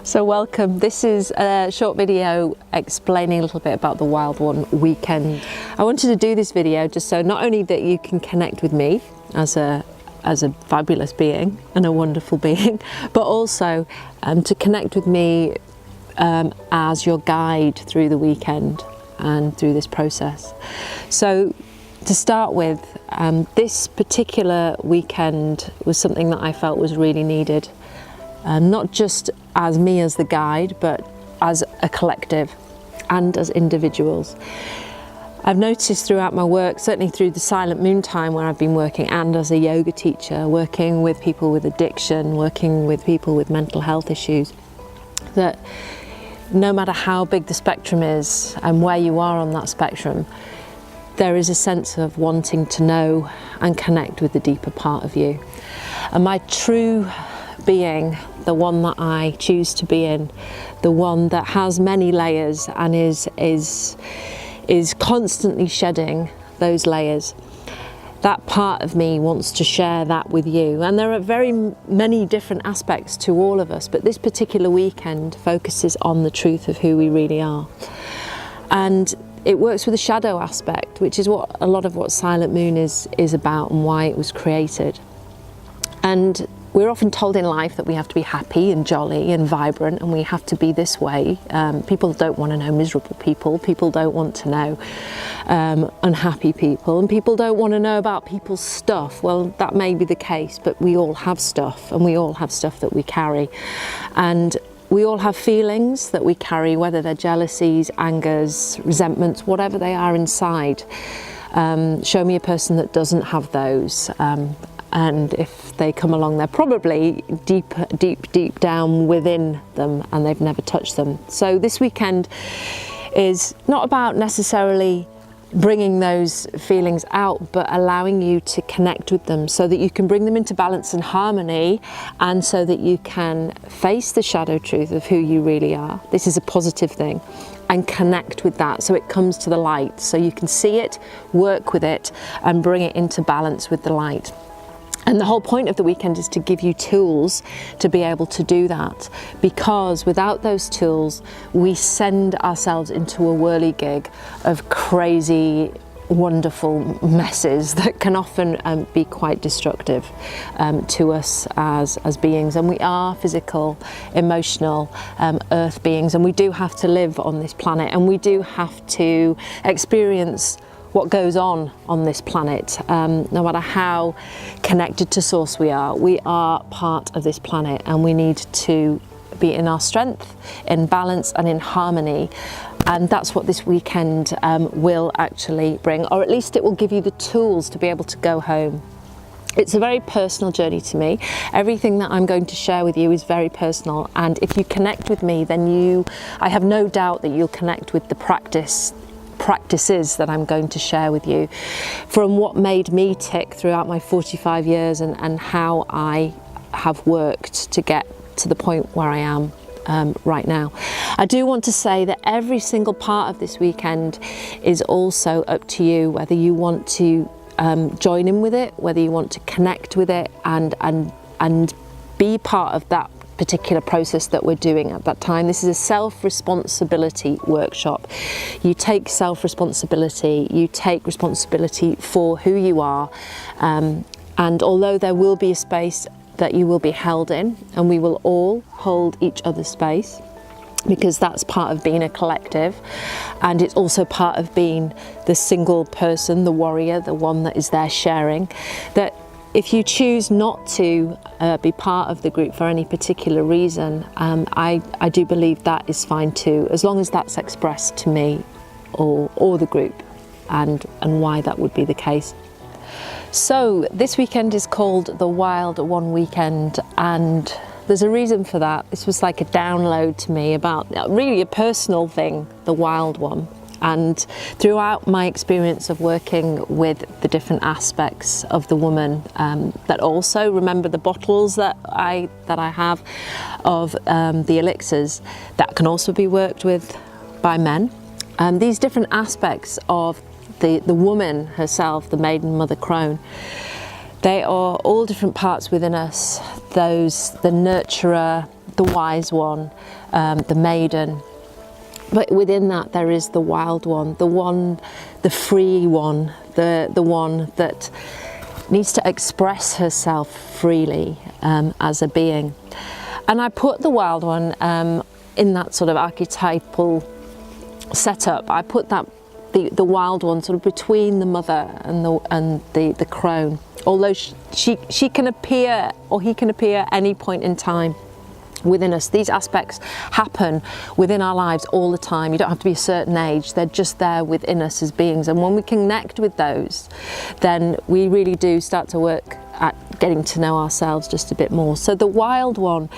So welcome. This is a short video explaining a little bit about the Wild One weekend. I wanted to do this video just so not only that you can connect with me as a fabulous being and a wonderful being, but also to connect with me as your guide through the weekend and through this process. So to start with, this particular weekend was something that I felt was really needed. Not just as me as the guide, but as a collective and as individuals. I've noticed throughout my work, certainly through the silent moon time where I've been working, and as a yoga teacher, working with people with addiction, working with people with mental health issues, that no matter how big the spectrum is and where you are on that spectrum, there is a sense of wanting to know and connect with the deeper part of you. And my true being, the one that I choose to be in, the one that has many layers and is constantly shedding those layers, that part of me wants to share that with you. And there are very many different aspects to all of us, but this particular weekend focuses on the truth of who we really are. And it works with the shadow aspect, which is what a lot of what Silent Moon is about and why it was created. And we're often told in life that we have to be happy and jolly and vibrant, and we have to be this way. People don't want to know miserable people. People don't want to know unhappy people, and people don't want to know about people's stuff. Well, that may be the case, but we all have stuff, and we all have stuff that we carry. And we all have feelings that we carry, whether they're jealousies, angers, resentments, whatever they are inside. Show me a person that doesn't have those. And if they come along, they're probably deep down within them, and they've never touched them. So this weekend is not about necessarily bringing those feelings out, but allowing you to connect with them so that you can bring them into balance and harmony, and so that you can face the shadow truth of who you really are. This is a positive thing, and connect with that so it comes to the light, so you can see it, work with it, and bring it into balance with the light. And the whole point of the weekend is to give you tools to be able to do that, because without those tools, we send ourselves into a whirligig of crazy, wonderful messes that can often be quite destructive to us as beings. And we are physical, emotional, earth beings, and we do have to live on this planet, and we do have to experience what goes on this planet. No matter how connected to source we are part of this planet, and we need to be in our strength, in balance and in harmony. And that's what this weekend will actually bring, or at least it will give you the tools to be able to go home. It's a very personal journey to me. Everything that I'm going to share with you is very personal, and if you connect with me, then I have no doubt that you'll connect with the practices that I'm going to share with you, from what made me tick throughout my 45 years and how I have worked to get to the point where I am right now. I do want to say that every single part of this weekend is also up to you, whether you want to join in with it, whether you want to connect with it and be part of that particular process that we're doing at that time. This is a self-responsibility workshop. You take self-responsibility, you take responsibility for who you are, and although there will be a space that you will be held in, and we will all hold each other's space, because that's part of being a collective, and it's also part of being the single person, the warrior, the one that is there sharing, that if you choose not to be part of the group for any particular reason, I do believe that is fine too, as long as that's expressed to me or the group, and why that would be the case. So this weekend is called the Wild One Weekend, and there's a reason for that. This was like a download to me about really a personal thing, the Wild One. And throughout my experience of working with the different aspects of the woman, that also remember the bottles that I have of the elixirs that can also be worked with by men. These different aspects of the woman herself, the maiden mother crone, they are all different parts within us. The nurturer, the wise one, the maiden. But within that there is the wild one, the free one, the one that needs to express herself freely as a being. And I put the wild one in that sort of archetypal setup. I put that the wild one sort of between the mother and the crone. Although she can appear, or he can appear at any point in time within us. These aspects happen within our lives all the time. You don't have to be a certain age, they're just there within us as beings. And when we connect with those, then we really do start to work at getting to know ourselves just a bit more. So the wild one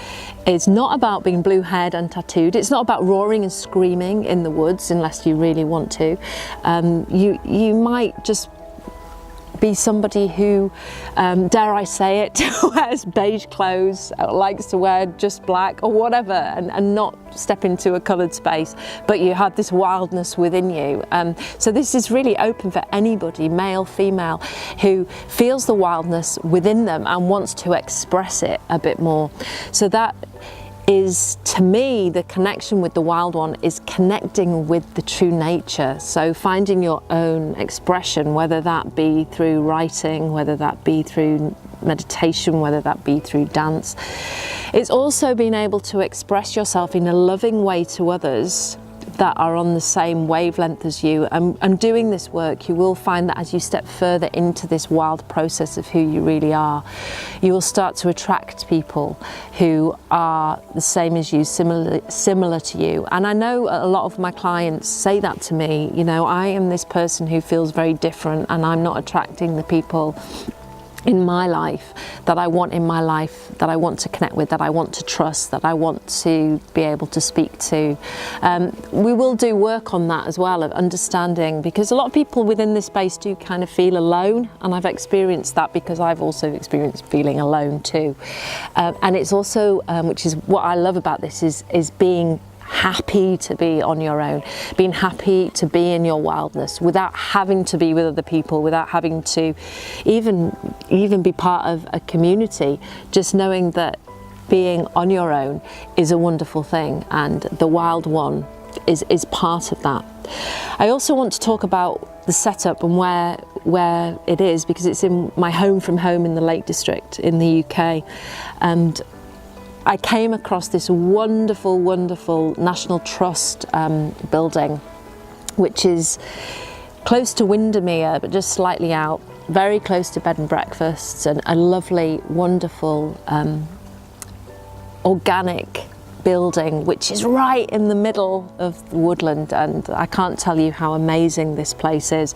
is not about being blue-haired and tattooed. It's not about roaring and screaming in the woods unless you really want to. You might just be somebody who, dare I say it, wears beige clothes, likes to wear just black or whatever, and not step into a coloured space, but you have this wildness within you. So this is really open for anybody, male, female, who feels the wildness within them and wants to express it a bit more. So that is, to me, the connection with the wild one is connecting with the true nature. So finding your own expression, whether that be through writing, whether that be through meditation, whether that be through dance. It's also being able to express yourself in a loving way to others that are on the same wavelength as you. And doing this work, you will find that as you step further into this wild process of who you really are, you will start to attract people who are the same as you, similar to you. And I know a lot of my clients say that to me, you know, I am this person who feels very different and I'm not attracting the people in my life that I want in my life, that I want to connect with, that I want to trust, that I want to be able to speak to. We will do work on that as well, of understanding, because a lot of people within this space do kind of feel alone, and I've experienced that because I've also experienced feeling alone too. And it's also, which is what I love about this, is being happy to be on your own, being happy to be in your wildness without having to be with other people, without having to even be part of a community, just knowing that being on your own is a wonderful thing, and the wild one is part of that. I also want to talk about the setup and where it is, because it's in my home from home in the Lake District in the UK. And I came across this wonderful, wonderful National Trust building, which is close to Windermere, but just slightly out, very close to bed and breakfasts, and a lovely, wonderful, organic building, which is right in the middle of the woodland. And I can't tell you how amazing this place is.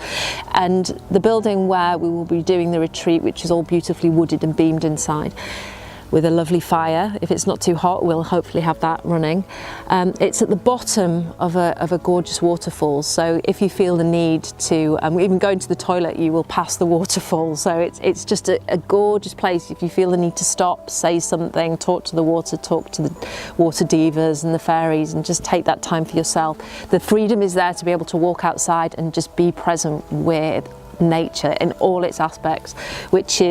And the building where we will be doing the retreat, which is all beautifully wooded and beamed inside, with a lovely fire. If it's not too hot, we'll hopefully have that running. It's at the bottom of a gorgeous waterfall, so if you feel the need to even go into the toilet, you will pass the waterfall. So it's just a gorgeous place. If you feel the need to stop, say something, talk to the water, talk to the water divas and the fairies, and just take that time for yourself. The freedom is there to be able to walk outside and just be present with nature in all its aspects, which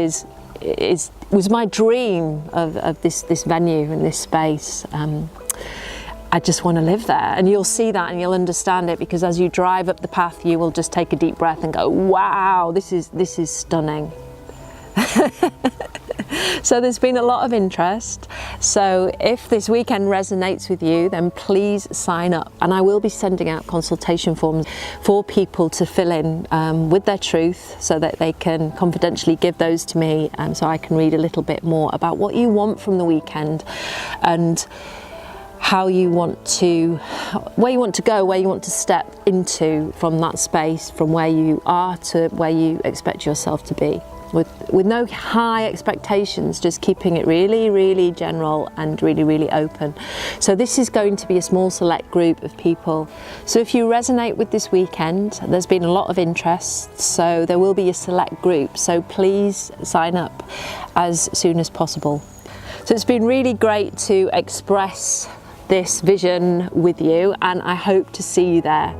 was my dream of this venue and this space. I just want to live there, and you'll see that and you'll understand it, because as you drive up the path, you will just take a deep breath and go, wow, this is stunning. So there's been a lot of interest. So if this weekend resonates with you, then please sign up, and I will be sending out consultation forms for people to fill in with their truth, so that they can confidentially give those to me, so I can read a little bit more about what you want from the weekend, and how you want to, where you want to go, where you want to step into from that space, from where you are to where you expect yourself to be. With no high expectations, just keeping it really, really general and really, really open. So this is going to be a small select group of people. So if you resonate with this weekend, there's been a lot of interest, so there will be a select group. So please sign up as soon as possible. So it's been really great to express this vision with you, and I hope to see you there.